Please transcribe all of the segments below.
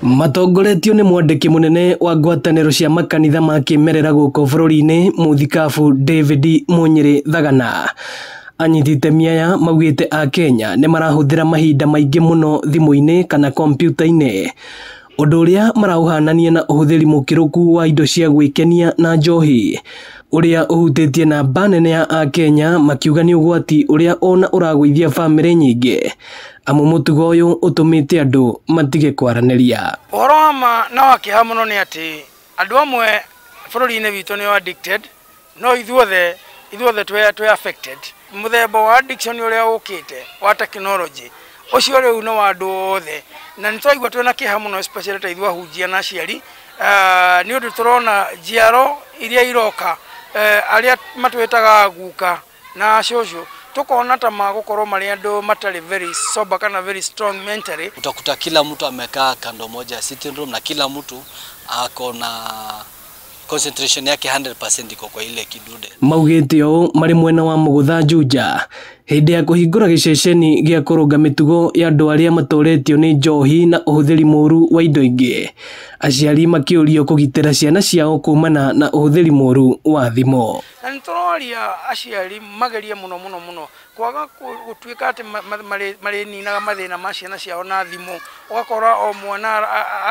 Matongoretio nĩ mwandĩki munene wa ngwatanĩro cia makanitha ma kĩmerera gũkũ bũrũri-inĩ Mũthikabu David Munyiri Thagana anyitĩte miaya maugĩte a Kenya nĩ marahũthĩra mahinda maingĩ mũno thimũ-inĩ kana kompyuta-inĩ, ũndũ ũrĩa marauhanania na ũhũthĩri mũkĩrũku wa indo cia gwĩkenia na njohi ũrĩa ũhutĩtie namba nene ya a Kenya, makiuga nĩ ũgwati ũrĩa ona ũragũithia bamĩrĩ nyingĩ amu mũtugo ũyũ ũtũmĩte andũ matige kwaranĩria. Ũhoro wa ma na wa kĩeha mũno nĩ atĩ andũ amwe bũrũri-inĩ witũ nĩ addicted, no ithuothe twĩ affected. Mũthemba wa addiction ũrĩa ũkĩte wa technology ũcio rĩu nĩ wa andũ othe, na nĩ twaigua twĩna kĩeha mũno especially ta ithuĩ ahunjia na aciari nĩ ũndũ tũrona njiaro iria iroka arĩa matwĩtaga guka na cũcũ tukona ta magũkorwo marĩ andũ matarĩ very sober kana very strong mentally. Utakuta kila mtu amekaa kando moja ya sitting room na kila mtu ako na concentration yake 100% iko kwa ile kidude. Maugĩte ũũ marĩ mwena wa Mũgũtha Juja hĩndĩ ya kũhingũra gĩceceni gĩa kũrũnga mĩtugo ya andũ arĩa matũretio nĩ njohi na ũhũthĩri mũru wa indo ingĩ, aciari makĩũrio kũgitĩra ciana ciao kumana na ũhũthĩri mũru wa thimũ. Na nĩ tũroria aciari magerie mũno kwaga gũtuĩka atĩ marĩninaga mathĩna ma ciana ciao na thimũ, ũgakora o mwana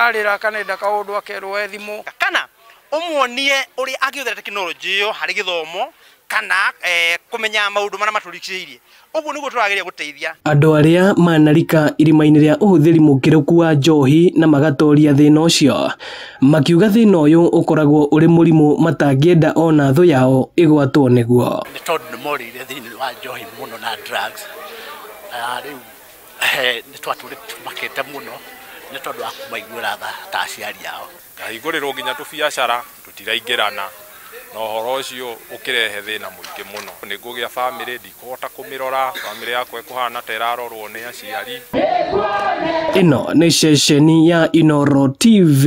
arĩra kanenda kaũndũ akerwo thimũ kana umuonie uri agĩũthĩra teknolojĩ ĩyo harĩ gĩthomo kana kũmenya maũndũ marĩa matũrigicĩirie. Ũguo nĩguo tũrageria gũteithia andũ arĩa manarika irima-inĩ rĩa ũhũthĩri mũkĩrũku wa njohi na magatoria thĩna ũcio, makiuga thĩna ũyũ ũkoragwo ũrĩ mũrimũ matangĩenda ona thũ yao ĩgwatwo nĩguo. Nĩ tondũ nĩ morĩire thĩinĩ wa njohi mũno na drugs, rĩu nĩ twatũmakĩte mũno nĩ tondũ wa kũmaiguĩra tha ta aciari ao. Kahingũrĩrwo nginya tũbiacara tũtiraingĩrana na ũhoro ũcio ũkĩrehe thĩna mũingĩ mũno. Nĩ ngũgĩa bamĩrĩ ndikũhota kũmĩrora, bamĩrĩ yakwa ĩkũhana ta ĩrarorwo nĩ aciari. Ĩno nĩ ceceni ya Inooro TV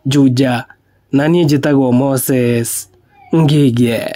Juja, na niĩ njĩtagwo Moses Ngigĩ.